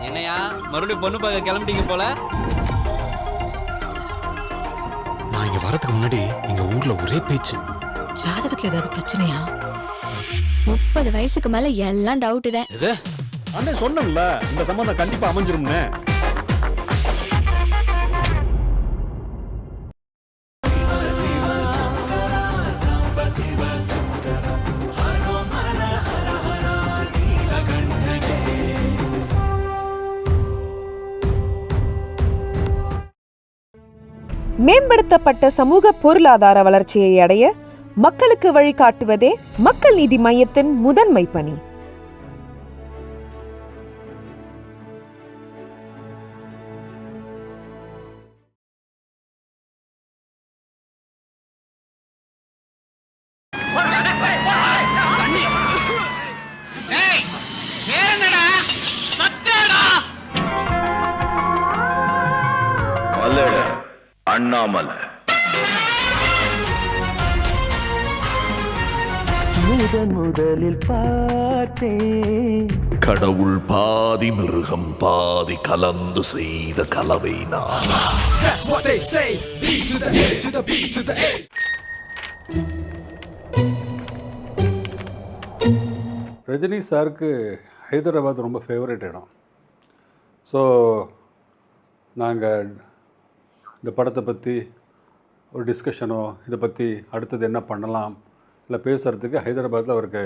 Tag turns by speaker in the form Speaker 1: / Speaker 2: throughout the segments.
Speaker 1: என்னையா மறுபடியும் பொண்ணு பார்க்க கிளம்பிட்டீங்க போல?
Speaker 2: நான் இங்க வரதுக்கு முன்னாடி எங்க ஊர்ல ஒரே பேச்சு.
Speaker 3: ஜாதகத்துல ஏதாவது பிரச்சனையா?
Speaker 4: 30 வயசுக்கு மேல எல்லாம் டவுட் தான்.
Speaker 2: எது?
Speaker 5: அண்ணே சொன்னேன்ல, இந்த சம்பந்தம் கண்டிப்பா அமைஞ்சிரும்னு.
Speaker 6: மேம்படுத்தப்பட்ட சமூக பொருளாதார வளர்ச்சியை அடைய மக்களுக்கு வழிகாட்டுவதே மக்கள் நீதி மையத்தின் முதன்மை பணி.
Speaker 7: அண்ணாமலை
Speaker 8: முதலில் பார்த்தேன்.
Speaker 7: கடவுள் பாதி மிருகம் பாதி கலந்து செய்த கலவை நான்.
Speaker 9: ரஜினி சாருக்கு ஹைதராபாத் ரொம்ப ஃபேவரட் இடம். ஸோ நாங்கள் இந்த படத்தை பற்றி ஒரு டிஸ்கஷனோ இதை பற்றி அடுத்தது என்ன பண்ணலாம் இல்லை பேசுகிறதுக்கு ஹைதராபாத்தில் அவருக்கு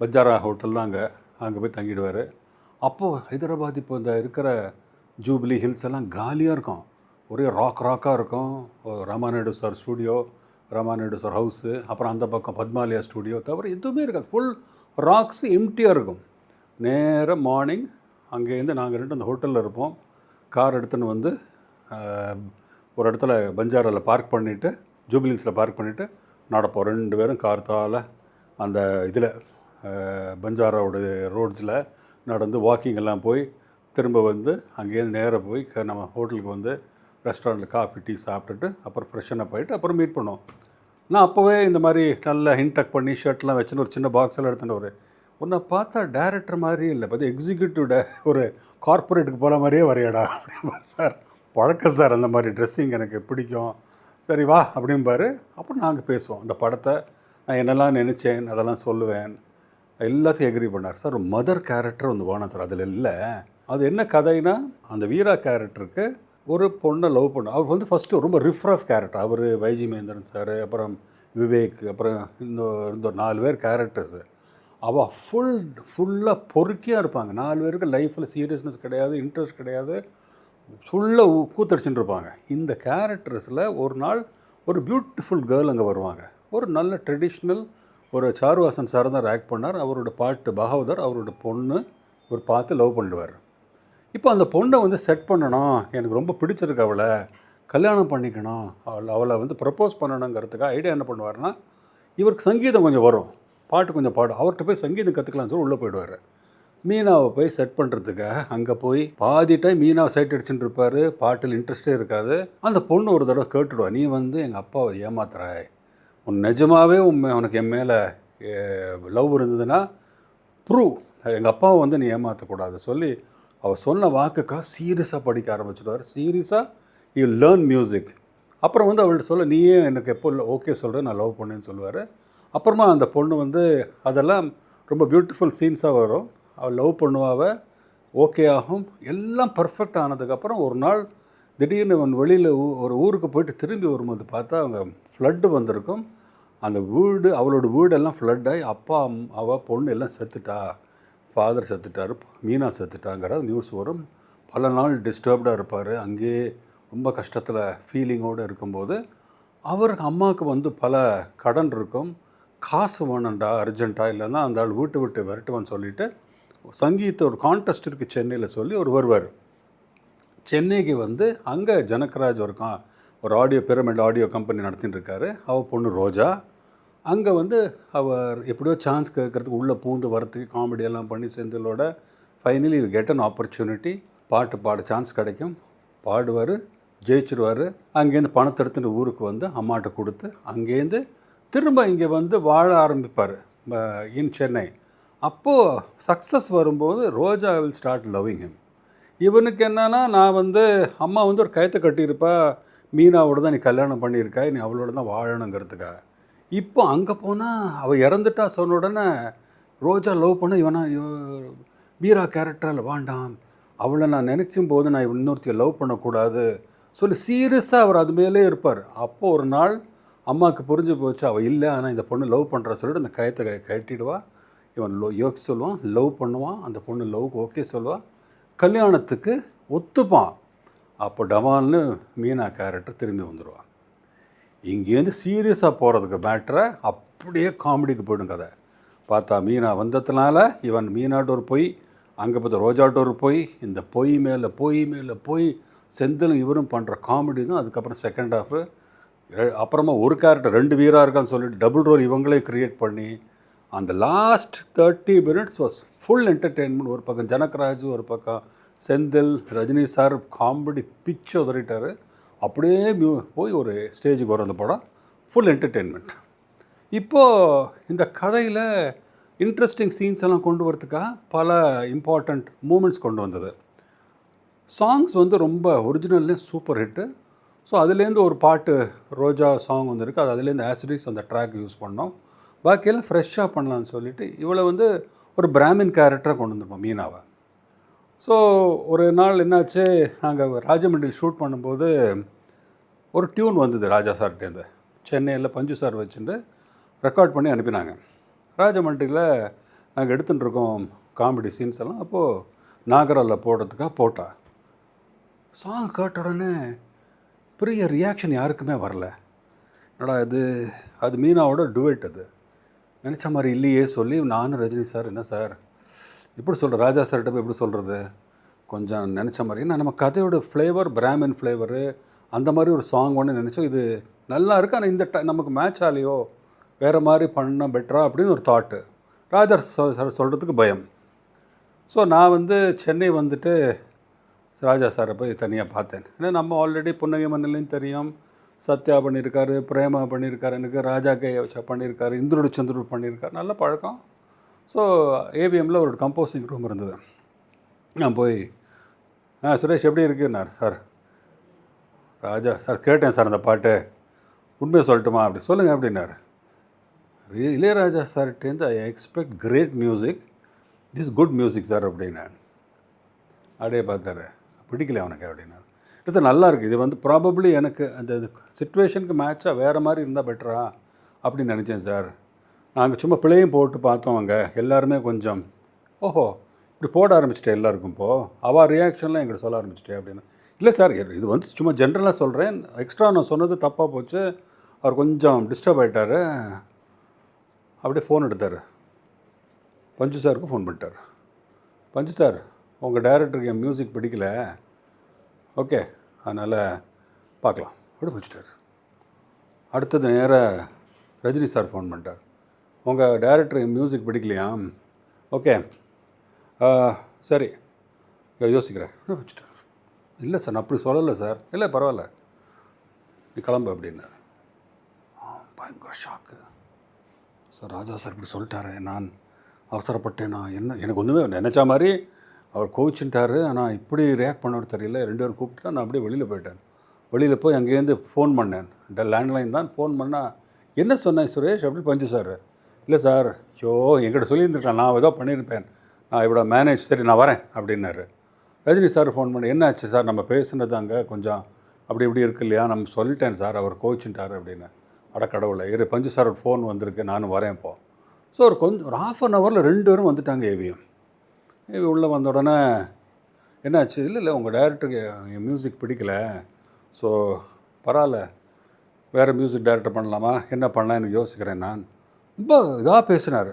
Speaker 9: பஜாரா ஹோட்டல் தான் அங்கே போய் தங்கிடுவார். அப்போது ஹைதராபாத் இப்போ இந்த இருக்கிற ஜூபிலி ஹில்ஸ் எல்லாம் காலியாக இருக்கும், ஒரே ராக்காக இருக்கும். Ramanaidu sir studio, Ramanaidu sir house, அப்புறம் அந்த பக்கம் பத்மாலயா ஸ்டூடியோ தவிர எதுவுமே இருக்காது. ஃபுல் ராக்ஸ் எம்டியாக இருக்கும். நேராக மார்னிங் அங்கேருந்து நாங்கள் ரெண்டு அந்த ஹோட்டலில் இருப்போம். கார் எடுத்துன்னு வந்து ஒரு இடத்துல பஞ்சாரில் பார்க் பண்ணிவிட்டு, ஜூபிலிஸில் பார்க் பண்ணிவிட்டு நடப்போம். 2 பேரும் கார்த்தால் அந்த இதில் பஞ்சாரோட ரோட்ஸில் நடந்து வாக்கிங் எல்லாம் போய் திரும்ப வந்து அங்கேருந்து நேராக போய் நம்ம ஹோட்டலுக்கு வந்து ரெஸ்டாரண்ட்டில் காஃபி டீ சாப்பிட்டுட்டு அப்புறம் ஃப்ரெஷ்ஷனாக போயிட்டு அப்புறம் மீட் பண்ணோம். நான் அப்போவே இந்த மாதிரி நல்லா ஹின்டக் பண்ணி ஷர்ட்லாம் வச்சுன்னு ஒரு சின்ன பாக்ஸெல்லாம் எடுத்துகிட்டு உன்னை பார்த்தா டேரக்டர் மாதிரி இல்லை, பார்த்து எக்ஸிக்யூட்டிவ் ஒரு கார்ப்பரேட்டுக்கு போகிற மாதிரியே வரையடா அப்படின்பா. சார் பழக்கம் சார், அந்த மாதிரி ட்ரெஸ்ஸிங் எனக்கு பிடிக்கும், சரி வா அப்படிம்பாரு. அப்புறம் நாங்கள் பேசுவோம். அந்த படத்தை நான் என்னெல்லாம் நினச்சேன் அதெல்லாம் சொல்லுவேன். எல்லாத்தையும் எக்ரி பண்ணார். சார் ஒரு மதர் கேரக்டர் வந்து வேணாம் சார் அதில் இல்லை. அது என்ன கதைனா, அந்த வீரா கேரக்டருக்கு ஒரு பொண்ணை லவ் பண்ண, அவர் வந்து ஃபஸ்ட்டு ரொம்ப ரிஃப்ரஃப் கேரக்டர். அவர் வைஜி மகேந்திரன் சார், அப்புறம் விவேக், அப்புறம் இந்த 4 பேர் கேரக்டர்ஸு. அவள் ஃபுல்லாக பொறுக்கியாக இருப்பாங்க. 4 பேருக்கு லைஃப்பில் சீரியஸ்னஸ் கிடையாது, இன்ட்ரெஸ்ட் கிடையாது, ஃபுல்லாக கூத்தடிச்சுட்டு இருப்பாங்க. இந்த கேரக்டர்ஸில் ஒரு நாள் ஒரு பியூட்டிஃபுல் கேர்ள் அங்கே வருவாங்க. ஒரு நல்ல ட்ரெடிஷ்னல் ஒரு சாருவாசன் சார் தான் ஆக்ட் பண்ணார். அவரோட பாட்டு பாகவதர், அவரோட பொண்ணு ஒரு பார்த்து லவ் பண்ணிடுவார். இப்போ அந்த பொண்ணை வந்து செட் பண்ணணும், எனக்கு ரொம்ப பிடிச்சிருக்கு, அவளை கல்யாணம் பண்ணிக்கணும், அவளை வந்து ப்ரப்போஸ் பண்ணணுங்கிறதுக்காக ஐடியா என்ன பண்ணுவார்னா, இவருக்கு சங்கீதம் கொஞ்சம் வரும், பாட்டு கொஞ்சம் பாடும், அவர்கிட்ட போய் சங்கீதம் கற்றுக்கலாம்னு சொல்லி உள்ளே போயிடுவார். மீனாவை போய் செட் பண்ணுறதுக்காக அங்கே போய் பாதி டைம் மீனாவை சைட் அடிச்சுட்டு இருப்பார். பாட்டில் இன்ட்ரெஸ்டே இருக்காது. அந்த பொண்ணு ஒரு தடவை கேட்டுடுவா, நீ வந்து எங்கள் அப்பாவை ஏமாத்துறாய், உன் நிஜமாகவே உனக்கு என் மேலே லவ் இருந்ததுன்னா ப்ரூவ், எங்கள் அப்பாவை வந்து நீ ஏமாற்றக்கூடாது சொல்லி அவள் சொன்ன வாக்குக்காக சீரியஸாக படிக்க ஆரம்பிச்சிடுவார். சீரியஸாக யூ லேர்ன் மியூசிக். அப்புறம் வந்து அவள்கிட்ட சொல்ல, நீயே எனக்கு எப்போ ஓகே சொல்கிறேன், நான் லவ் பண்ணேன்னு சொல்லுவார். அப்புறமா அந்த பொண்ணு வந்து அதெல்லாம் ரொம்ப பியூட்டிஃபுல் சீன்ஸாக வரும். அவள் லவ் பண்ணுவாவ, ஓகே ஆகும், எல்லாம் பர்ஃபெக்ட் ஆனதுக்கப்புறம் ஒரு நாள் திடீர்னு அவன் வெளியில் ஒரு ஊருக்கு போயிட்டு திரும்பி வரும்போது பார்த்தா அவங்க ஃப்ளட்டு வந்திருக்கும். அந்த வீடு, அவளோட வீடெல்லாம் ஃப்ளட் ஆகி அப்பா அவள் பொண்ணு எல்லாம் செத்துட்டா, ஃபாதர் செத்துட்டார், மீனா செத்துட்டாங்கிற நியூஸ் வரும். பல நாள் டிஸ்டர்ப்டாக இருப்பார். அங்கேயே ரொம்ப கஷ்டத்தில் ஃபீலிங்கோடு இருக்கும்போது அவருக்கு அம்மாவுக்கு வந்து பல கடன் இருக்கும், காசு வேணும்டா அர்ஜென்ட்டாக, இல்லைன்னா அந்த ஆள் வீட்டு விட்டு விரட்டுவான்னு சொல்லிவிட்டு சங்கீத ஒரு கான்டெஸ்ட் இருக்குது சென்னையில் சொல்லி ஒரு வருவார். சென்னைக்கு வந்து அங்கே ஜனகராஜ் ஒரு ஆடியோ பிரமிட் ஆடியோ கம்பெனி நடத்திட்டு இருக்காரு. அவள் பொண்ணு ரோஜா அங்கே வந்து அவர் எப்படியோ சான்ஸ் கேட்குறதுக்கு உள்ளே பூந்து வரத்துக்கு காமெடியெல்லாம் பண்ணி செந்திலோட ஃபைனலி கெட் அன் ஆப்பர்ச்சுனிட்டி, பாட்டு பாட சான்ஸ் கிடைக்கும், பாடுவார், ஜெயிச்சிருவார். அங்கேருந்து பணத்தை எடுத்துட்டு ஊருக்கு வந்து அம்மாட்ட கொடுத்து அங்கேருந்து திரும்ப இங்கே வந்து வாழ ஆரம்பிப்பார் இன் சென்னை. அப்போது சக்ஸஸ் வரும்போது ரோஜா வில் ஸ்டார்ட் லவ்விங் ஹிம். இவனுக்கு என்னன்னா, நான் வந்து அம்மா வந்து ஒரு கயத்தை கட்டியிருப்பா, மீனாவோட தான் நீ கல்யாணம் பண்ணியிருக்கா, நீ அவளோட தான் வாழணுங்கிறதுக்காக. இப்போ அங்கே போனால் அவள் இறந்துட்டா சொன்ன உடனே ரோஜா லவ் பண்ண மீரா கேரக்டரில் வேண்டாம், அவளை நான் நினைக்கும் போது நான் இன்னொருத்தையை லவ் பண்ணக்கூடாது சொல்லி சீரியஸாக அவர் அது மேலே இருப்பார். அப்போது ஒரு நாள் அம்மாவுக்கு புரிஞ்சு போச்சு, அவள் இல்லை, ஆனால் இந்த பொண்ணு லவ் பண்ணுற சொல்லிட்டு அந்த கயத்தை கட்டிடுவா. இவன் யோகி சொல்லுவான், லவ் பண்ணுவான், அந்த பொண்ணு லவ்க்கு ஓகே சொல்லுவாள், கல்யாணத்துக்கு ஒத்துப்பான். அப்போ டமால்னு மீனா கேரக்டர் திரும்பி வந்துடுவான். இங்கேருந்து சீரியஸாக போகிறதுக்கு மேட்ரை அப்படியே காமெடிக்கு போய்டும் கதை. பார்த்தா மீனா வந்ததுனால இவன் மீனாட்ட ஒரு பொய், அங்கே பார்த்த ரோஜாட்ட ஒரு பொய், இந்த பொய் மேலே போய் செந்திலும் இவரும் பண்ணுற காமெடி தான். அதுக்கப்புறம் செகண்ட் ஹாஃபு அப்புறமா ஒரு கேரக்டர் 2 வீராக இருக்கான்னு சொல்லிட்டு டபுள் ரோல் இவங்களே க்ரியேட் பண்ணி அந்த last 30 minutes was full entertainment. ஒரு பக்கம் ஜனகராஜ், ஒரு பக்கம் செந்தில், ரஜினி சார் காமெடி பிச்சு உதறிட்டார். அப்படியே போய் ஒரு ஸ்டேஜுக்கு வர அந்த படம் ஃபுல் என்டர்டெயின்மெண்ட். இப்போது இந்த கதையில் இன்ட்ரெஸ்டிங் சீன்ஸ் எல்லாம் கொண்டு வரதுக்காக பல இம்பார்ட்டண்ட் மூமெண்ட்ஸ் கொண்டு வந்தது. சாங்ஸ் வந்து ரொம்ப ஒரிஜினல்லே சூப்பர் ஹிட்டு. ஸோ அதுலேருந்து ஒரு பாட்டு ரோஜா சாங் வந்துருக்கு, அது அதுலேருந்து ஆசிடிஸ் அந்த ட்ராக் யூஸ் பண்ணோம். பாக்கியெல்லாம் ஃப்ரெஷ்ஷாக பண்ணலான்னு சொல்லிவிட்டு இவளை வந்து ஒரு பிராமின் கேரக்டராக கொண்டு வந்திருப்போம் மீனாவை. ஸோ ஒரு நாள் என்னாச்சு, நாங்கள் ராஜமண்டியில் ஷூட் பண்ணும்போது ஒரு டியூன் வந்தது ராஜா சார்கிட்டேருந்து. சென்னையில் பஞ்சு சார் வச்சுட்டு ரெக்கார்ட் பண்ணி அனுப்பினாங்க. ராஜமண்டியில் நாங்கள் எடுத்துகிட்டுருக்கோம் காமெடி சீன்ஸ் எல்லாம். அப்போது நாகராலில் போடுறதுக்காக போட்டா சாங் கேட்ட உடனே பெரிய ரியாக்ஷன் யாருக்குமே வரல. என்னடா இது, அது மீனாவோட டுவெட், அது நினச்ச மாதிரி இல்லையே சொல்லி நானும் ரஜினி சார், என்ன சார் இப்படி சொல்கிற, ராஜா சார்கிட்ட போய் எப்படி சொல்கிறது, கொஞ்சம் நினச்ச மாதிரி, ஏன்னா நம்ம கதையோட ஃப்ளேவர் பிராமின் ஃப்ளேவரு அந்த மாதிரி ஒரு சாங் ஒன்று நினச்சோம். இது நல்லா இருக்குது, ஆனால் இந்த நமக்கு மேட்ச் ஆலையோ, வேறு மாதிரி பண்ணால் பெட்டரா அப்படின்னு ஒரு தாட்டு. ராஜா சார் சொல்கிறதுக்கு பயம். ஸோ நான் வந்து சென்னை வந்துட்டு ராஜா சாரை போய் தனியாக பார்த்தேன். ஏன்னா நம்ம ஆல்ரெடி புன்னகை மன்னலையும் தெரியும், சத்யா பண்ணியிருக்காரு, பிரேமா பண்ணியிருக்காரு, எனக்கு ராஜா கே பண்ணியிருக்காரு, இந்திரோடு சந்திரோடு பண்ணியிருக்காரு, நல்ல பழக்கம். ஸோ ஏவிஎம்மில் ஒரு கம்போசிங் ரூம் இருந்தது. நான் போய் சுரேஷ் எப்படி இருக்குன்னார். சார் ராஜா சார் கேட்டேன் சார் அந்த பாட்டு, உண்மையை சொல்லட்டுமா அப்படி சொல்லுங்கள் அப்படின்னார். இளையராஜா சார்கிட்டேருந்து I expect great music, this good music sir அப்படின்னான். அப்படியே பார்த்தாரு, பிடிக்கல அவனுக்கு அப்படின்னா. சார் நல்லா இருக்குது, இது வந்து ப்ராபப்ளி எனக்கு அந்த சிச்சுவேஷனுக்கு மேட்சாக வேறு மாதிரி இருந்தால் பெட்டரா அப்படின்னு நினச்சேன் சார். நாங்கள் சும்மா பிள்ளையும் போட்டு பார்த்தோம், அங்கே எல்லாருமே கொஞ்சம் ஓஹோ இப்படி போட ஆரம்பிச்சிட்டேன் எல்லாருக்கும். இப்போது அவள் ரியாக்ஷன்லாம் எங்கிட்ட சொல்ல ஆரம்பிச்சிட்டேன் அப்படின்னு. இல்லை சார், இது வந்து சும்மா ஜென்ரலாக சொல்கிறேன், எக்ஸ்ட்ரா நான் சொன்னது தப்பாக போச்சு, அவர் கொஞ்சம் டிஸ்டர்ப் ஆகிட்டார். அப்படியே ஃபோன் எடுத்தார், பஞ்சு சாருக்கு ஃபோன் பண்ணிட்டார். பஞ்சு சார், உங்கள் டைரக்டருக்கு என் மியூசிக் பிடிக்கல, ஓகே அதனால் பார்க்கலாம் அப்படி பிடிச்சிட்டார். அடுத்தது நேராக ரஜினி சார் ஃபோன் பண்ணிட்டார். உங்கள் டைரக்டர் என் மியூசிக் பிடிக்கலையா, ஓகே சரி யோசிக்கிறேன் வச்சுட்டார். இல்லை சார் நான் அப்படி சொல்லலை சார். இல்லை பரவாயில்ல நீ கிளம்பு அப்படின்னார். பயங்கர ஷாக்கு. சார் ராஜா சார் இப்படி சொல்லிட்டாரு, நான் அவசரப்பட்டேன், நான் என்ன எனக்கு ஒன்றுமே நினச்சா மாதிரி அவர் கோவிச்சுட்டாரு, ஆனால் இப்படி ரியாக்ட் பண்ணவர் தெரியல. 2 பேரும் கூப்பிட்டுட்டா நான் அப்படியே வெளியில் போயிட்டேன். வெளியில் போய் அங்கேருந்து ஃபோன் பண்ணேன், லேண்ட்லைன் தான். ஃபோன் பண்ணால் என்ன சொன்னேன் சுரேஷ் அப்படி பஞ்சு சார். இல்லை சார் என்கிட்ட சொல்லியிருந்துருக்கலாம், நான் ஏதோ பண்ணியிருப்பேன், நான் இவ்வளோ மேனேஜ், சரி நான் வரேன் அப்படின்னாரு. ரஜினி சார் ஃபோன் பண்ணி என்ன ஆச்சு சார், நம்ம பேசுனது அங்கே கொஞ்சம் அப்படி இப்படி இருக்கு இல்லையா, நம்ம சொல்லிட்டேன் சார், அவர் கோவிச்சுட்டார் அப்படின்னு. கடவுளை பஞ்சு சார் ஒரு ஃபோன் வந்திருக்கு, நானும் வரேன் இப்போது. ஸோ ஒரு ஒரு 1/2 hourல 2 பேரும் வந்துட்டாங்க. ஏவிஎம் உள்ளே வந்த உடனே என்னாச்சு, இல்லை உங்கள் டைரக்டருக்கு என் மியூசிக் பிடிக்கல, ஸோ பரவாயில்ல வேறு மியூசிக் டைரக்டர் பண்ணலாமா, என்ன பண்ணலாம் எனக்கு யோசிக்கிறேன் நான். ரொம்ப இதாக பேசினார்.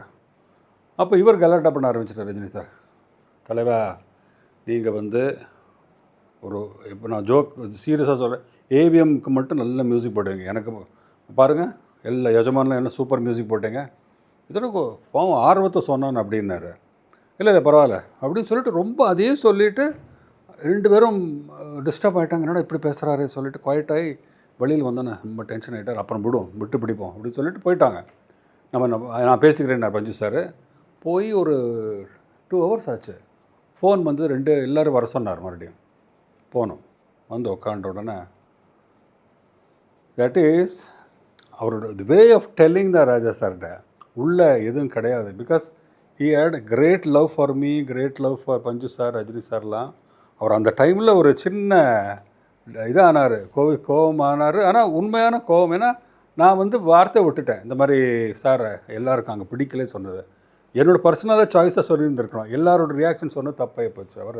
Speaker 9: அப்போ இவர் கலாட்டா பண்ண ஆரம்பிச்சிட்டார் ரஜினி சார். தலைவா நீங்கள் வந்து ஒரு இப்போ நான் ஜோக் சீரியஸாக சொல்கிறேன், ஏவிஎம்க்கு மட்டும் நல்ல மியூசிக் போட்டுவீங்க, எனக்கு பாருங்கள் எல்லா யஜமானில் என்ன சூப்பர் மியூசிக் போட்டீங்க, இதோட பாவம் ஆர்வத்தை சொன்னான் அப்படின்னாரு. இல்லை பரவாயில்ல அப்படின்னு சொல்லிட்டு ரொம்ப அதே சொல்லிவிட்டு 2 பேரும் டிஸ்டர்ப் ஆகிட்டாங்க. என்னடா இப்படி பேசுகிறாரு சொல்லிட்டு குவாய்ட்டாகி வெளியில் வந்தோன்னே ரொம்ப டென்ஷன் ஆகிட்டார். அப்புறம் விட்டு பிடிப்போம் அப்படின்னு சொல்லிட்டு போயிட்டாங்க. நான் பேசிக்கிறேன் பஞ்சு சார். போய் ஒரு 2 hours ஆச்சு. ஃபோன் வந்து எல்லோரும் வர சொன்னார். மறுபடியும் போனோம். வந்து உட்காண்ட உடனே தட் இஸ் அவரோட தி வே ஆஃப் டெல்லிங் த ராஜா சார்கிட்ட உள்ளே எதுவும் கிடையாது. Because he had great love for me, great love for Panchu sir, Rajini சார்லாம். அவர் அந்த டைமில் ஒரு சின்ன இதானார், கோவமானார். ஆனால் உண்மையான கோவம். ஏன்னா நான் வந்து வார்த்தை விட்டுட்டேன், இந்த மாதிரி சார் எல்லாருக்கும் அங்கே பிடிக்கலே சொன்னது. என்னோடய பர்சனலாக சாய்ஸாக சொல்லியிருந்துருக்கணும். எல்லாரோட ரியாக்ஷன் சொன்னது தப்பாகி போச்சு. அவர்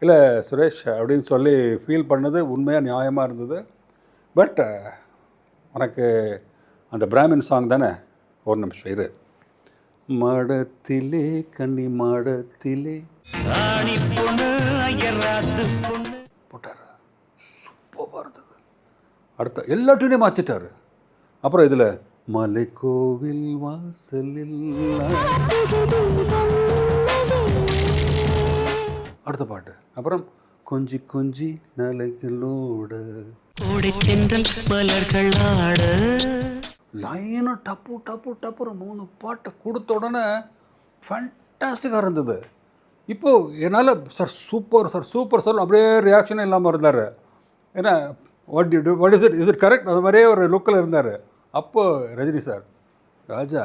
Speaker 9: இல்லை சுரேஷ் அப்படின்னு சொல்லி ஃபீல் பண்ணது உண்மையாக நியாயமாக இருந்தது. பட் உனக்கு அந்த பிராமின் சாங் தானே, ஒரு நிமிஷம் இரு. மாடத்திலே கன்னி மாடத்திலே போட்டார். சூப்பராக இருந்தது. அடுத்த எல்லா டியூனையும் மாற்றிட்டார். அப்புறம் இதில் மலை கோவில் வாசலில் அடுத்த பாட்டு. அப்புறம் கொஞ்சி கொஞ்சி நலைகளோட லைனும் டப்பு டப்பு டப்புற 3 பாட்டை கொடுத்த உடனே ஃபேண்டாஸ்டிக்காக இருந்தது. இப்போது என்னால் sir super sir super sir அப்படியே ரியாக்ஷனே இல்லாமல் இருந்தார். ஏன்னா வாட் இஸ் இட் கரெக்ட், அது மாதிரியே ஒரு லுக்கில் இருந்தார். அப்போ ரஜினி சார், ராஜா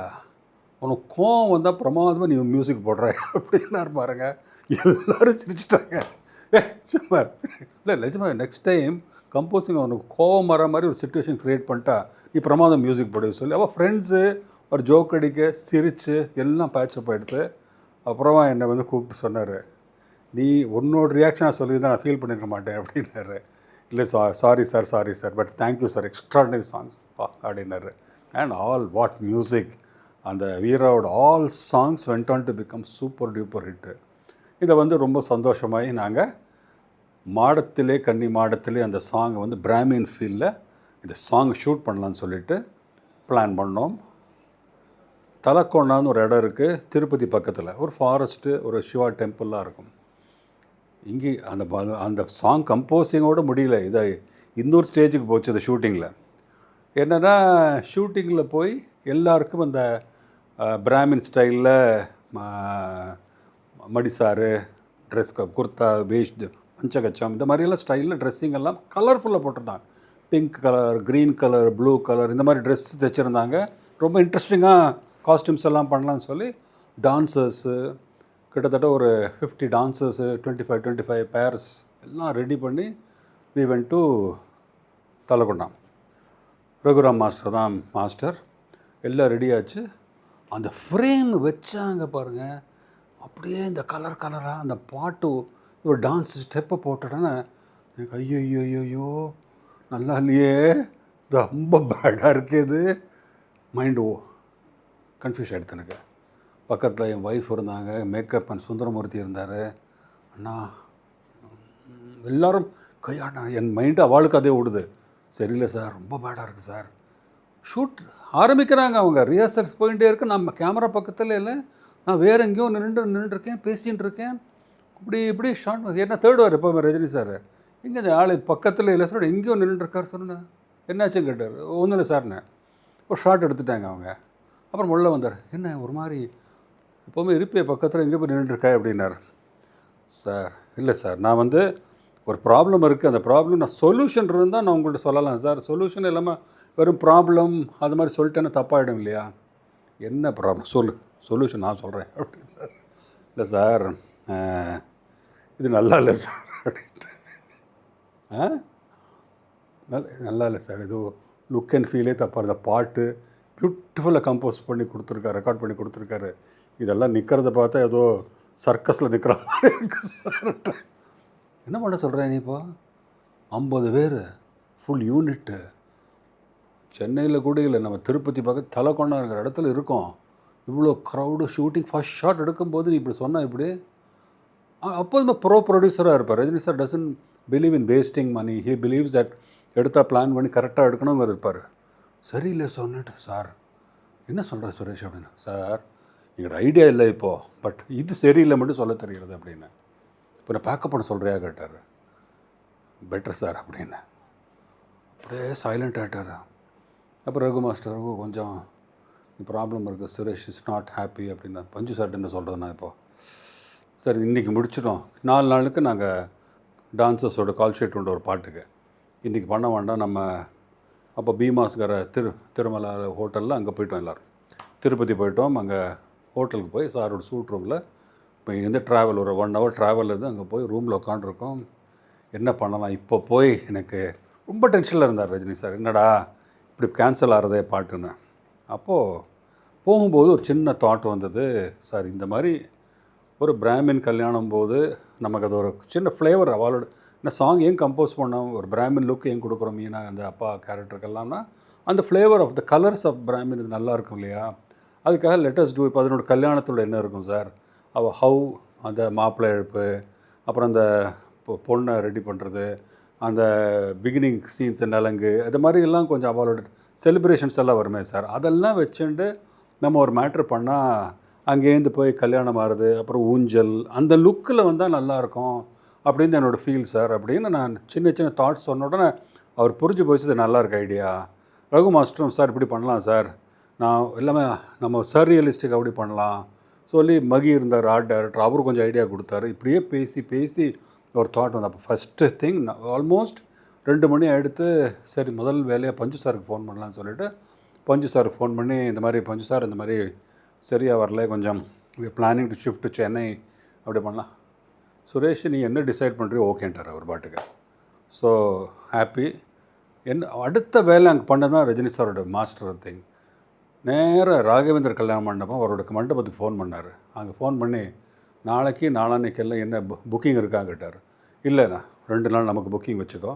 Speaker 9: உனக்கு கோவம் வந்தால் பிரமாதமாக நீ மியூசிக் போடுற அப்படின்னாரு பாருங்க. எல்லோரும் சிரிச்சிட்டாங்க. சும்மா இல்லை நிஜமா, நெக்ஸ்ட் டைம் கம்போசிங் அவனுக்கு கோவம் வர மாதிரி ஒரு சுச்சுவேஷன் க்ரியேட் பண்ணிட்டா நீ பிரமாதம் மியூசிக் போடுன்னு சொல்லி அவள் ஃப்ரெண்ட்ஸு ஒரு ஜோக் அடிக்க சிரித்து எல்லாம் பேட்சப் எடுத்து அப்புறமா என்னை வந்து கூப்பிட்டு சொன்னார், நீ உன்னோட ரியாக்ஷனாக சொல்லி தான் நான் ஃபீல் பண்ணியிருக்க மாட்டேன் அப்படின்னாரு. இல்லை sorry sir but thank you sir, extraordinary songs அப்படின்னாரு. அண்ட் ஆல் வாட் மியூசிக், அந்த வீராவோட all songs went on to become super duper hit. இதை வந்து ரொம்ப சந்தோஷமாகி நாங்கள் மாடத்திலே கன்னி மாடத்திலே அந்த சாங்கை வந்து பிராமின் ஃபீல்டில் இந்த சாங் ஷூட் பண்ணலான்னு சொல்லிட்டு பிளான் பண்ணோம். தலக்கோண்டான்னு ஒரு இடம் இருக்குது திருப்பதி பக்கத்தில், ஒரு ஃபாரஸ்ட்டு, ஒரு சிவா டெம்பிள்லாம் இருக்கும். இங்கே அந்த சாங் கம்போசிங்கோடு முடியல, இதை இன்னொரு ஸ்டேஜுக்கு போச்சு இந்த ஷூட்டிங்கில். என்னென்னா ஷூட்டிங்கில் போய் எல்லாருக்கும் அந்த பிராமின் ஸ்டைலில் மடிசாரு, ட்ரெஸ், குர்த்தா, வேஷ்ட், பஞ்சகச்சம், இந்த மாதிரியெல்லாம் ஸ்டைலில் ட்ரெஸ்ஸிங் எல்லாம் கலர்ஃபுல்லாக போட்டிருந்தாங்க. Pink colour, green colour, blue colour, இந்த மாதிரி ட்ரெஸ் தைச்சிருந்தாங்க. ரொம்ப இன்ட்ரெஸ்டிங்காக காஸ்டியூம்ஸ் எல்லாம் பண்ணலான்னு சொல்லி டான்சர்ஸு கிட்டத்தட்ட ஒரு 50 டான்சர்ஸு, 25 பேர்ஸ் எல்லாம் ரெடி பண்ணி வி வென்ட் டு தலக்கொண்டாம். ரகுராம் மாஸ்டர் தான் மாஸ்டர். எல்லாம் ரெடியாச்சு. அந்த ஃப்ரேம் வச்சாங்க பாருங்கள், அப்படியே இந்த கலராக அந்த பாட்டு ஒரு டான்ஸ் ஸ்டெப்பை போட்டோன்னா எனக்கு ஐயோ நல்லா இல்லையே, இது ரொம்ப பேடாக இருக்குது. மைண்டு கன்ஃபியூஸ் ஆகிடுது எனக்கு. பக்கத்தில் என் ஒய்ஃப் இருந்தாங்க, மேக்கப் அண்ட் சுந்தரமூர்த்தி இருந்தார். அண்ணா எல்லோரும் கையாடினா என் மைண்டு அவளுக்கு அதே ஓடுது. சரியில்லை சார், ரொம்ப பேடாக இருக்குது சார். ஷூட் ஆரம்பிக்கிறாங்க, அவங்க ரிஹர்சல்ஸ் போயிட்டே இருக்கு. நம்ம கேமரா பக்கத்தில் இல்லை, நான் வேறு எங்கேயோ நின்றுருக்கேன், பேசிகிட்டு இருக்கேன். இப்படி ஷார்ட் என்ன தேர்ட் வார் எப்போவுமே ரஜினி சார் இங்கே இந்த ஆள் பக்கத்தில் இல்லை சார், எங்கேயோ நின்றுருக்கார் சொன்னேன். என்னாச்சுன்னு கேட்டார். ஒன்றும் இல்லை சார்ண்ணே. ஒரு ஷார்ட் எடுத்துட்டாங்க அவங்க. அப்புறம் உள்ள வந்தார். என்ன ஒரு மாதிரி எப்போவுமே இருப்பே பக்கத்தில் எங்கே போய் நின்றுருக்கா அப்படின்னார். சார் இல்லை சார், நான் வந்து ஒரு ப்ராப்ளம் இருக்குது, அந்த ப்ராப்ளம் நான் சொல்யூஷன் இருந்தால் நான் உங்கள்கிட்ட சொல்லலாம் சார். சொல்யூஷன் இல்லாமல் வெறும் ப்ராப்ளம் அது மாதிரி சொல்லிட்டேன்னா தப்பாகிடும் இல்லையா. என்ன ப்ராப்ளம் சொல்யூஷன் நான் சொல்கிறேன் அப்படின்னார். இல்லை சார் இது நல்லா இல்லை சார் அப்படின்ட்டு. நல்லா இல்லை சார், ஏதோ லுக் அண்ட் ஃபீலே தப்பாக இருந்த பாட்டு பியூட்டிஃபுல்லாக கம்போஸ் பண்ணி கொடுத்துருக்காரு, ரெக்கார்ட் பண்ணி கொடுத்துருக்காரு. இதெல்லாம் நிற்கிறத பார்த்தா ஏதோ சர்க்கஸில் நிற்கிற மாதிரி இருக்குது சார். என்ன பண்ண சொல்கிறேன் நீ இப்போ? 50 பேர் ஃபுல் யூனிட்டு. சென்னையில் கூட இல்லை, நம்ம திருப்பதி பக்கம் தலக்கொண்டா இருக்கிற இடத்துல இருக்கோம். இவ்வளோ க்ரௌடு ஷூட்டிங் ஃபஸ்ட் ஷாட் எடுக்கும்போது நீ இப்படி சொன்னால் இப்படி. அப்போது ப்ரொடியூசராக இருப்பார். Rajini sir doesn't believe in wasting money. He believes that எடுத்தால் பிளான் பண்ணி கரெக்டாக எடுக்கணுங்கிற இருப்பார். சரியில்லை சொன்னிட்டு, சார் என்ன சொல்கிற சுரேஷ் அப்படின்னு. சார் எங்களோட ஐடியா இல்லை இப்போது, பட் இது சரியில்லை மட்டும் சொல்ல தெரிகிறது அப்படின்னு. இப்போ நான் பேக்கப் பண்ண சொல்கிறியா கேட்டார். பெட்டர் சார் அப்படின்னு. அப்படியே சைலண்ட் ஆகிட்டார். அப்புறம் ரகு மாஸ்டர் கொஞ்சம் ப்ராப்ளம் இருக்குது, சுரேஷ் இஸ் நாட் ஹாப்பி அப்படின்னா. பஞ்சு சார்ட்டு என்ன சொல்கிறது நான் இப்போது? சரி இன்றைக்கி முடிச்சிட்டோம், 4 நாளுக்கு நாங்கள் டான்சர்ஸோட கால் ஷீட் உண்டு ஒரு பாட்டுக்கு, இன்றைக்கி பண்ண வேண்டாம் நம்ம. அப்போ பீமாஸ்கர திருமலா ஹோட்டலில் அங்கே போயிட்டோம் எல்லோரும். திருப்பதி போயிட்டோம். அங்கே ஹோட்டலுக்கு போய் சாரோட சூட் ரூமில் இப்போ எந்த ட்ராவல் ஒரு 1 hour ட்ராவல் இது, அங்கே போய் ரூமில் உட்காந்துருக்கோம். என்ன பண்ணலாம் இப்போ போய், எனக்கு ரொம்ப டென்ஷனில் இருந்தார் ரஜினி சார். என்னடா இப்படி கேன்சல் ஆகிறதே பாட்டுன்னு. அப்போது போகும்போது ஒரு சின்ன தாட் வந்தது, சார் இந்த மாதிரி ஒரு பிராமின் கல்யாணம் போது நமக்கு அது ஒரு சின்ன ஃப்ளேவர், அவளோட இந்த சாங் ஏன் கம்போஸ் பண்ணோம், ஒரு பிராமின் லுக் ஏன் கொடுக்குறோம் மீனா அந்த அப்பா கேரக்டருக்கெல்லாம்னா, அந்த flavour of the colours of Brahmin இது நல்லா இருக்கும் இல்லையா, அதுக்காக லெட்டஸ்ட் டூ. இப்போ அதனோட கல்யாணத்தோட என்ன இருக்கும் சார், அவள் ஹவு அந்த மாப்பிள்ளை எழுப்பு, அப்புறம் அந்த பொண்ணை ரெடி பண்ணுறது, அந்த பிகினிங் சீன்ஸ் நலங்கு, அது மாதிரி எல்லாம் கொஞ்சம் அவளோட செலிப்ரேஷன்ஸ் எல்லாம் வருமே சார், அதெல்லாம் வச்சுட்டு நம்ம ஒரு மேட்ரு பண்ணால் அங்கேருந்து போய் கல்யாணம் ஆகுது, அப்புறம் ஊஞ்சல், அந்த லுக்கில் வந்தால் நல்லாயிருக்கும் அப்படின்னு என்னோடய ஃபீல் சார் அப்படின்னு நான் சின்ன சின்ன தாட்ஸ் சொன்ன உடனே அவர் புரிஞ்சு போச்சு, இது நல்லா இருக்க ஐடியா. ரகு மாஸ்டரும் சார் இப்படி பண்ணலாம் சார், நான் எல்லாமே நம்ம சர்ரியலிஸ்டிக் அப்படி பண்ணலாம் சொல்லி மகி இருந்தார் ஆர்ட் டைரக்டர், அவரு கொஞ்சம் ஐடியா கொடுத்தாரு. இப்படியே பேசி பேசி ஒரு தாட் வந்து, அப்போ ஃபஸ்ட்டு திங் ஆல்மோஸ்ட் 2 மணி எடுத்து சரி முதல் வேலையாக பஞ்சு சாருக்கு ஃபோன் பண்ணலான்னு சொல்லிவிட்டு பஞ்சு சாருக்கு ஃபோன் பண்ணி, இந்த மாதிரி பஞ்சு சார் இந்த மாதிரி சரியாக வரல, கொஞ்சம் planning to shift to Chennai அப்படி பண்ணலாம். சுரேஷ் நீ என்ன டிசைட் பண்ணுறியோ ஓகேன்ட்டார் அவர் பாட்டுக்கு. So happy. அடுத்த வேலை அங்கே பண்ணதான் ரஜினி சாரோட மாஸ்டர் திங். நேராக ராகவேந்தர் கல்யாண மண்டபம், அவரோட மண்டபத்துக்கு ஃபோன் பண்ணார். அங்கே ஃபோன் பண்ணி நாளைக்கு நாளான்னைக்கெல்லாம் என்ன புக்கிங் இருக்கான்னு கேட்டார். இல்லைண்ணா 2 நாள் நமக்கு புக்கிங் வச்சுக்கோ,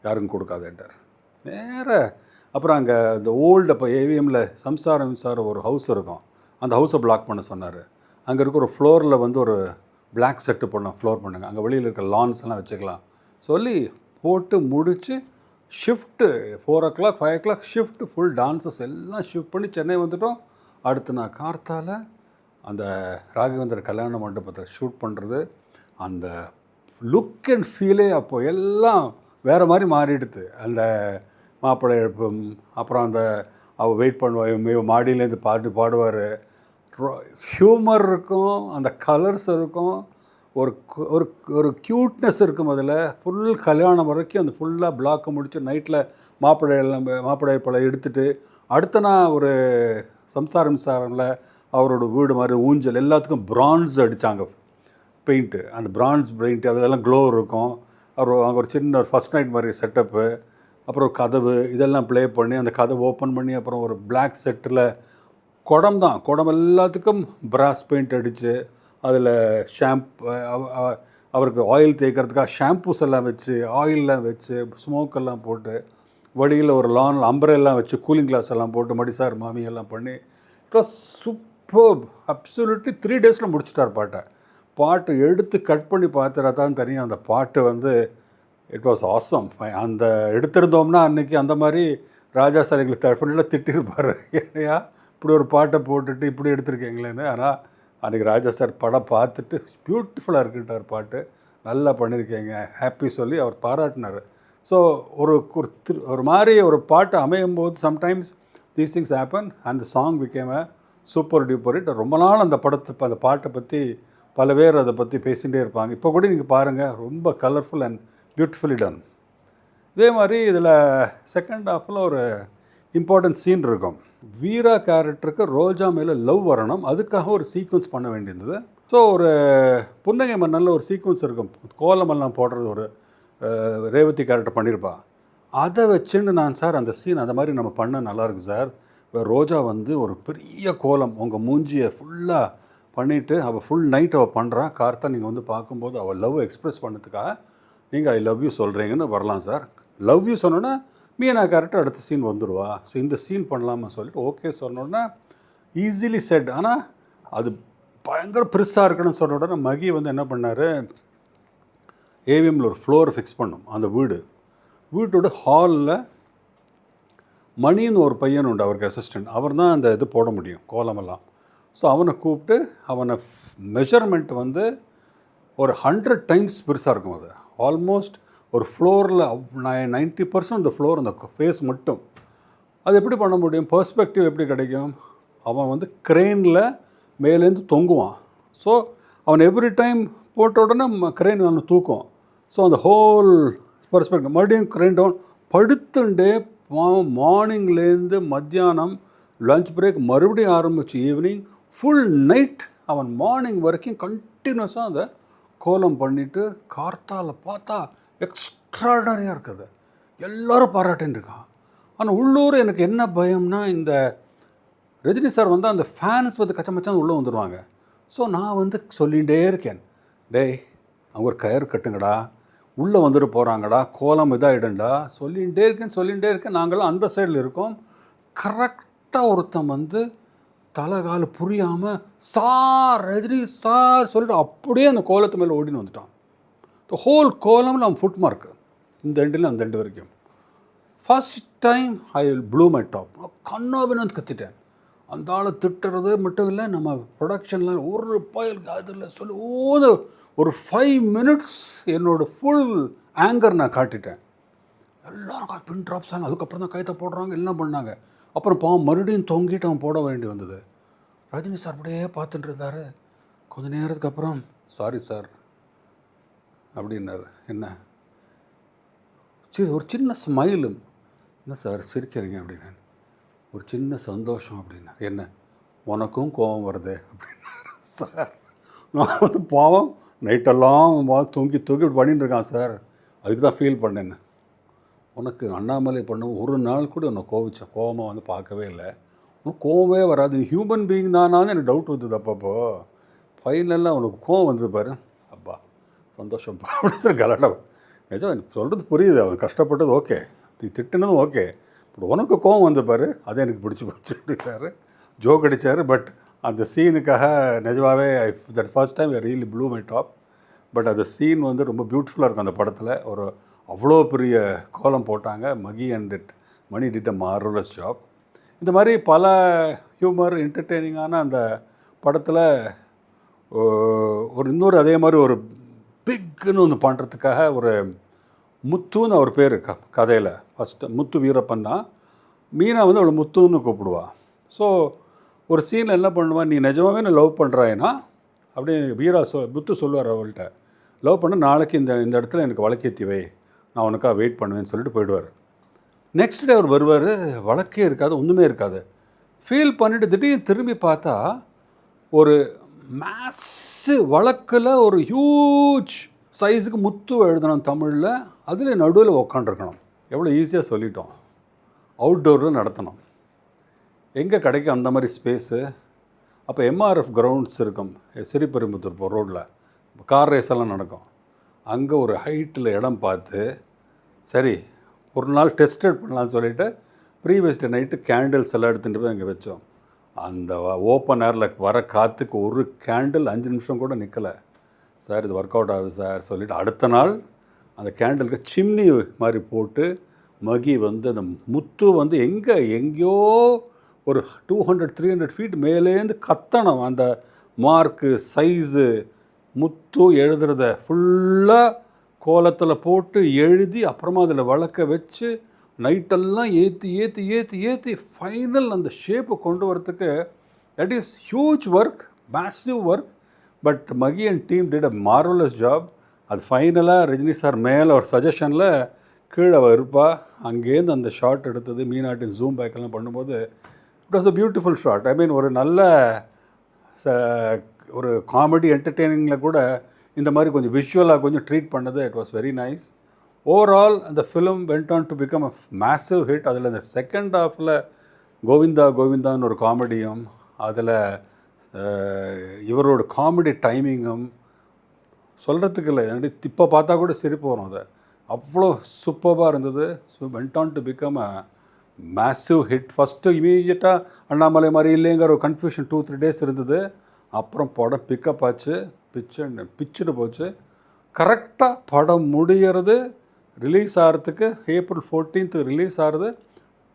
Speaker 9: யாருக்கும் கொடுக்காதேன்ட்டார். நேராக அப்புறம் அங்கே இந்த ஓல்டு அப்போ ஏவிஎம்மில் சம்சாரம் ஒரு ஹவுஸ் இருக்கும், அந்த ஹவுஸை பிளாக் பண்ண சொன்னார். அங்கே இருக்க ஒரு ஃப்ளோரில் வந்து ஒரு பிளாக் செட்டு பண்ணோம், ஃப்ளோர் பண்ணுங்க, அங்கே வெளியில் இருக்க லான்ஸ் எல்லாம் வச்சுக்கலாம் சொல்லி போட்டு முடித்து shift 4 o'clock 5 o'clock shift full dances எல்லாம் ஷிஃப்ட் பண்ணி சென்னை வந்துவிட்டோம். அடுத்து நான் கார்த்தால அந்த ராகவேந்தர் கல்யாண மண்டபத்தில் ஷூட் பண்ணுறது, அந்த லுக் அண்ட் ஃபீலே அப்போது எல்லாம் வேறு மாதிரி மாறிடுது. அந்த மாப்பிள்ளை எழுப்பும், அப்புறம் அந்த அவள் வெயிட் பண்ணுவாள், மாடியிலேருந்து பாட்டு பாடுவார், ஹியூமர் இருக்கும், அந்த கலர்ஸ் இருக்கும், ஒரு ஒரு ஒரு க்யூட்னஸ் இருக்கும். அதில் ஃபுல் கல்யாணம் வரைக்கும் அந்த ஃபுல்லாக பிளாக்கை முடித்து நைட்டில் மாப்பிள்ளை பழம் எடுத்துகிட்டு அடுத்த நான் ஒரு சம்சாரம்ல அவரோட வீடு மாதிரி ஊஞ்சல் எல்லாத்துக்கும் பிரான்ஸ் அடித்தாங்க பெயிண்ட்டு, அந்த பிரான்ஸ் பெயிண்ட்டு அதிலெல்லாம் க்ளோ இருக்கும். அங்கே ஒரு சின்ன ஒரு ஃபஸ்ட் நைட் மாதிரி செட்டப்பு, அப்புறம் கதவு இதெல்லாம் ப்ளே பண்ணி அந்த கதவு ஓப்பன் பண்ணி, அப்புறம் ஒரு பிளாக் செட்டில் குடம் எல்லாத்துக்கும் பிராஸ் பெயிண்ட் அடித்து, அதில் அவருக்கு ஆயில் தேய்க்கிறதுக்காக ஷாம்பூஸ் எல்லாம் வச்சு, ஆயிலெலாம் வச்சு, ஸ்மோக்கெல்லாம் போட்டு, வழியில் ஒரு லான் அம்பரெல்லாம் வச்சு, கூலிங் கிளாஸ் எல்லாம் போட்டு, மடிசார் மாமி எல்லாம் பண்ணி, it was super. Absolutely 3 days முடிச்சிட்டார் பாட்டு எடுத்து கட் பண்ணி பார்த்துட்டா தான் தெரியும் அந்த பாட்டு வந்து இட் வாஸ் ஆசம். அந்த எடுத்திருந்தோம்னா அன்றைக்கி அந்த மாதிரி ராஜா சார் எங்களுக்கு டெஃபினட்டாக திட்டிருப்பார், என்னையா இப்படி ஒரு பாட்டை போட்டுட்டு இப்படி எடுத்திருக்கீங்களேன்னு. ஆனால் அன்றைக்கி ராஜா சார் படம் பார்த்துட்டு பியூட்டிஃபுல்லாக இருக்குன்ட்டார், பாட்டு நல்லா பண்ணியிருக்கீங்க ஹாப்பி சொல்லி அவர் பாராட்டினார். ஸோ ஒரு மாதிரி ஒரு பாட்டு அமையும் போது sometimes these things happen and the song became a super duper hit. ரொம்ப நாள் அந்த பாட்டை பற்றி பல பேர் அதை பற்றி பேசிகிட்டே இருப்பாங்க. இப்போ கூட நீங்கள் பாருங்கள், ரொம்ப கலர்ஃபுல் அண்ட் பியூட்டிஃபுல்லி டன். இதே மாதிரி இதில் செகண்ட் ஹாஃபில் ஒரு இம்பார்ட்டன்ட் சீன் இருக்கும். வீரா கேரக்டருக்கு ரோஜா மேலே லவ் வரணும், அதுக்காக ஒரு சீக்வன்ஸ் பண்ண வேண்டியிருந்தது. ஸோ ஒரு புன்னகை மன்னனில் ஒரு சீக்வன்ஸ் இருக்கும், கோலமெல்லாம் போடுறது ஒரு ரேவதி கேரக்டர் பண்ணியிருப்பாள். அதை வச்சுன்னு நான் சார் அந்த சீன் அந்த மாதிரி நம்ம பண்ண நல்லாயிருக்கு சார். ரோஜா வந்து ஒரு பெரிய கோலம் உங்கள் மூஞ்சியை ஃபுல்லாக பண்ணிவிட்டு அவள் ஃபுல் நைட் அவள் பண்ணுறா, கார்த்தா நீங்கள் வந்து பார்க்கும்போது அவள் லவ் எக்ஸ்ப்ரெஸ் பண்ணதுக்காக நீங்கள் ஐ லவ் யூ சொல்கிறீங்கன்னு வரலாம் சார். லவ் யூ சொன்னோன்னா மீனா கேரக்டர் அடுத்த சீன் வந்துடுவா, ஸோ இந்த சீன் பண்ணலாமா சொல்லிட்டு ஓகே சொன்னோன்னா ஈஸிலி செட். ஆனால் அது பயங்கர பெருசாக இருக்கணும்னு சொன்ன உடனே மகி வந்து என்ன பண்ணார், ஏவிஎம்மில் ஒரு ஃப்ளோர் ஃபிக்ஸ் பண்ணோம். அந்த வீட்டோட ஹாலில் மணின்னு ஒரு பையன் உண்டு, அவருக்கு அசிஸ்டன்ட், அவர் தான் அந்த இது போட முடியும் கோலமெல்லாம். ஸோ அவனை கூப்பிட்டு அவனை மெஷர்மெண்ட் வந்து ஒரு 100 times பெருசாக இருக்கும். அது ஆல்மோஸ்ட் ஒரு ஃப்ளோரில் 90% அந்த ஃப்ளோர் அந்த ஃபேஸ் மட்டும். அது எப்படி பண்ண முடியும், பெர்ஸ்பெக்டிவ் எப்படி கிடைக்கும், அவன் வந்து க்ரெயினில் மேலேருந்து தொங்குவான். ஸோ அவன் எவ்ரி டைம் போட்ட உடனே க்ரெயின் அவனை தூக்கும். ஸோ அந்த ஹோல் பர்ஸ்பெக்டிவ் மறுபடியும் க்ரெயின் டவுன் படுத்துண்டே மார்னிங்லேருந்து மத்தியானம் லஞ்ச் பிரேக் மறுபடியும் ஆரம்பிச்சு ஈவினிங் ஃபுல் நைட் அவன் மார்னிங் வரைக்கும் கண்டினியூஸாக அதை கோலம் பண்ணிவிட்டு கார்த்தால பார்த்தா எக்ஸ்ட்ராடனரியாக இருக்குது. எல்லோரும் பாராட்டின்னு இருக்கான். ஆனால் உள்ளூர் எனக்கு என்ன பயம்னா, இந்த ரஜினி சார் வந்து அந்த ஃபேன்ஸ் வந்து கச்சமச்சான் உள்ளே வந்துடுவாங்க. ஸோ நான் வந்து சொல்லிகிட்டே இருக்கேன், டேய் அவங்க ஒரு கயிறு கட்டுங்கடா, உள்ளே வந்துட்டு போகிறாங்கடா, கோலம் இதாகிடும்டா, சொல்லிகிட்டே இருக்கேன். நாங்களாம் அந்த சைடில் இருக்கோம். கரெக்டாக ஒருத்தன் வந்து தலைகால் புரியாமல் சார் ரஜினி சார் சொல்லிட்டு அப்படியே அந்த கோலத்து மேலே ஓடின்னு வந்துட்டான். த ஹோல் கோலமில் அவன் ஃபுட் மார்க்கு இந்த எண்டில் அந்த எண்டு வரைக்கும். First time I will blew my top. கண்ணாபின்னு வந்து கத்திட்டேன். அந்த ஆளை திட்டுறது மட்டும் இல்லை, நம்ம ப்ரொடக்ஷனில் ஒரு பயல் அதில் சொல்லி ஒரு 5 minutes என்னோடய ஃபுல் ஆங்கர் நான் காட்டிட்டேன். எல்லோரும் பின் ட்ராப்ஸ் ஆங்க. அதுக்கப்புறம் தான் கைத்தை போடுறாங்க, எல்லாம் பண்ணாங்க. அப்புறம் பாவம் மறுபடியும் தொங்கிட்டு அவன் போட வேண்டி வந்தது. ரஜினி சார் அப்படியே பார்த்துட்டு இருந்தார். கொஞ்சம் நேரத்துக்கு அப்புறம் சாரி சார் அப்படின்னாரு. என்ன சரி ஒரு சின்ன ஸ்மைலு, என்ன சார் சிரிக்கிறீங்க அப்படின்னு, ஒரு சின்ன சந்தோஷம் அப்படின்னா, என்ன உனக்கும் கோபம் வருது அப்படின்னாரு. சார் நான் வந்து பாவம் நைட்டெல்லாம் தூங்கி இப்படி பண்ணிட்டு இருக்கான் சார், அதுக்கு தான் ஃபீல் பண்ணேன்னு. உனக்கு அண்ணாமலை பண்ண ஒரு நாள் கூட உன்னை கோபமாக வந்து பார்க்கவே இல்லை, உனக்கு கோவமே வராது, ஹியூமன் பீயிங் தானான்னு எனக்கு டவுட் வந்தது. அப்பப்போ ஃபைனலாக உனக்கு கோவம் வந்தது பாரு, அப்பா சந்தோஷம் அப்படி சார் கலாட்டா. நிஜம் எனக்கு சொல்கிறது புரியுது, அவன் கஷ்டப்பட்டது ஓகே, திட்டுனதும் ஓகே, பட் உனக்கு கோவம் வந்து பாரு அதே எனக்கு பிடிச்சி போச்சு அப்படின்னாரு. ஜோக் அடித்தார். பட் அந்த சீனுக்காக நிஜமாகவே that first time I really blue my top. But அந்த சீன் வந்து ரொம்ப பியூட்டிஃபுல்லாக இருக்கும் அந்த படத்தில். ஒரு அவ்வளோ பெரிய கோலம் போட்டாங்க. Mani did a marvellous job. இந்த மாதிரி பல ஹியூமர் என்டர்டெய்னிங்கான அந்த படத்தில் இன்னொரு அதே மாதிரி ஒரு பிக்குன்னு ஒன்று பண்ணுறதுக்காக ஒரு முத்துன்னு அவர் பேர் கதையில் ஃபஸ்ட்டு முத்து வீரப்பன் தான். மீனா வந்து அவளை முத்துன்னு கூப்பிடுவாள். ஸோ ஒரு சீனில் என்ன பண்ணுவான், நீ நிஜமாகவே நான் லவ் பண்ணுறாயின்னா அப்படியே முத்து சொல்லுவார் அவள்கிட்ட, லவ் பண்ண நாளைக்கு இந்த இடத்துல எனக்கு வழக்கேற்றி வை, நான் உனக்காக வெயிட் பண்ணுவேன்னு சொல்லிட்டு போயிடுவார். நெக்ஸ்ட் டே அவர் வருவார், வழக்கே இருக்காது, ஒன்றுமே இருக்காது. ஃபீல் பண்ணிவிட்டு திடீர்னு திரும்பி பார்த்தா ஒரு மேசிவ் வழக்கில் ஒரு ஹியூஜ் சைஸுக்கு முத்து எழுதணும் தமிழில், அதில் நடுவில் உக்காண்டிருக்கணும். எவ்வளோ ஈஸியாக சொல்லிட்டோம். அவுட்டோரில் நடத்தணும். எங்கே கிடைக்கும் அந்த மாதிரி ஸ்பேஸு? அப்போ எம்ஆர்எஃப் கிரவுண்ட்ஸ் இருக்கும் சிறிபெரும்புத்தூர் போகிற ரோட்டில், கார் ரேஸ் எல்லாம் நடக்கும். அங்கே ஒரு ஹைட்டில் இடம் பார்த்து சரி ஒரு நாள் டெஸ்டட் பண்ணலான்னு சொல்லிவிட்டு ப்ரீவியஸ் டே நைட்டு கேண்டில்ஸ் எல்லாம் எடுத்துகிட்டு போய் அங்கே வச்சோம். அந்த ஓப்பன் ஏரில் வர காற்றுக்கு ஒரு கேண்டில் 5 நிமிஷம் கூட நிற்கலை. சார் இது ஒர்க் அவுட் ஆகுது சார் சொல்லிவிட்டு அடுத்த நாள் அந்த கேண்டிலுக்கு சிம்னி மாதிரி போட்டு மகி வந்து அந்த முத்து வந்து எங்கேயோ ஒரு 200-300 ஃபீட் மேலேருந்து கத்தணும். அந்த மார்க்கு சைஸு முத்து எழுதுறத ஃபுல்லாக கோலத்தில் போட்டு எழுதி அப்புறமா அதில் வளர்க்க வச்சு நைட்டெல்லாம் ஏற்றி ஃபைனல் அந்த ஷேப்பை கொண்டு வரத்துக்கு that is huge work, massive work. But Magi and team did a marvellous job. அது ஃபைனலாக ரஜினி சார் மேலே ஒரு சஜஷனில் கீழே இருப்பா, அங்கேருந்து அந்த ஷாட் எடுத்தது மீனாட்டின் ஜூம் பேக்கெல்லாம் பண்ணும்போது it was a beautiful shot. I mean ஒரு நல்ல ஒரு காமெடி என்டர்டெய்னிங்கில் கூட இந்த மாதிரி கொஞ்சம் விஷுவலாக கொஞ்சம் ட்ரீட் பண்ணது it was very nice. Overall அந்த film went on to become a massive hit. அதில் இந்த செகண்ட் ஹாஃபில் கோவிந்தான்னு ஒரு காமெடியும், அதில் இவரோட காமெடி டைமிங்கும் சொல்கிறதுக்கு இல்லை, இப்போ பார்த்தா கூட சிரிப்பு வரும். அதை அவ்வளோ சூப்பராக இருந்தது. So went on to become a massive hit. First இமீடியட்டாக அண்ணாமலை மாதிரி இல்லைங்கிற ஒரு கன்ஃபியூஷன் 2-3 days இருந்தது. அப்புறம் படம் பிக்கப் ஆச்சு, பிச்சுட்டு போச்சு. கரெக்டாக படம் முடிகிறது, ரிலீஸ் ஆகிறதுக்கு April 14th ரிலீஸ் ஆகிறது,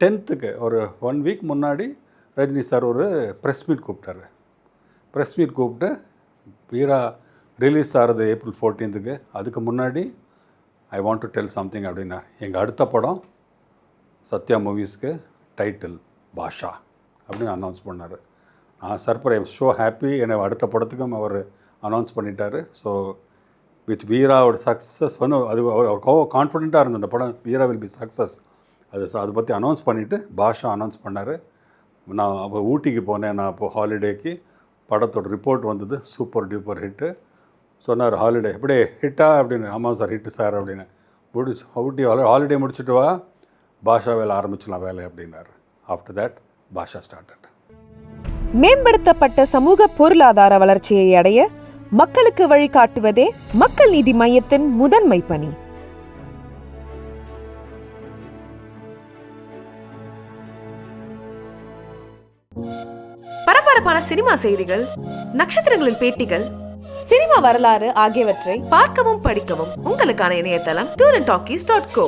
Speaker 9: 10th ஒரு 1 week முன்னாடி ரஜினி சார் ஒரு ப்ரெஸ் மீட் கூப்பிட்டாரு. ப்ரெஸ் மீட் கூப்பிட்டு வீரா ரிலீஸ் ஆகிறது April 14th, அதுக்கு முன்னாடி I want to tell something அப்படின்னா, எங்கள் அடுத்த படம் சத்யா மூவிஸ்க்கு டைட்டில் பாஷா அப்படின்னு அனௌன்ஸ் பண்ணார். Surprise show happy. என்னை அடுத்த படத்துக்கும் அவர் அனௌன்ஸ் பண்ணிட்டாரு. ஸோ வித் வீராவோட சக்ஸஸ் வந்து அது அவர் கான்ஃபிடென்ட்டாக இருந்தது அந்த படம் வீரா வில் பி சக்ஸஸ். அதை பற்றி அனௌன்ஸ் பண்ணிவிட்டு பாஷா அனௌன்ஸ் பண்ணார். நான் அப்போ ஊட்டிக்கு போனேன். நான் அப்போது ஹாலிடேக்கு. படத்தோட ரிப்போர்ட் வந்தது, சூப்பர் டூப்பர் ஹிட்டு. சொன்னார் ஹாலிடே எப்படி ஹிட்டா அப்படின்னு. ஆமாம் சார் ஹிட்டு சார் அப்படின்னு. ஊட்டி ஹாலிடே முடிச்சுட்டு வா, பாஷா வேலை ஆரம்பிச்சலாம் வேலை அப்படின்னாரு. After that Baasha started.
Speaker 6: மேம்படுத்தப்பட்ட சமூக பொருளாதார வளர்ச்சியை அடைய மக்களுக்கு வழிகாட்டுவதே மக்கள் நீதி மையத்தின் முதன்மை பணி. பரபரப்பான சினிமா செய்திகள், நட்சத்திரங்களின் பேட்டிகள், சினிமா வரலாறு ஆகியவற்றை பார்க்கவும் படிக்கவும் உங்களுக்கான இணையதளம் tourantalkies.co.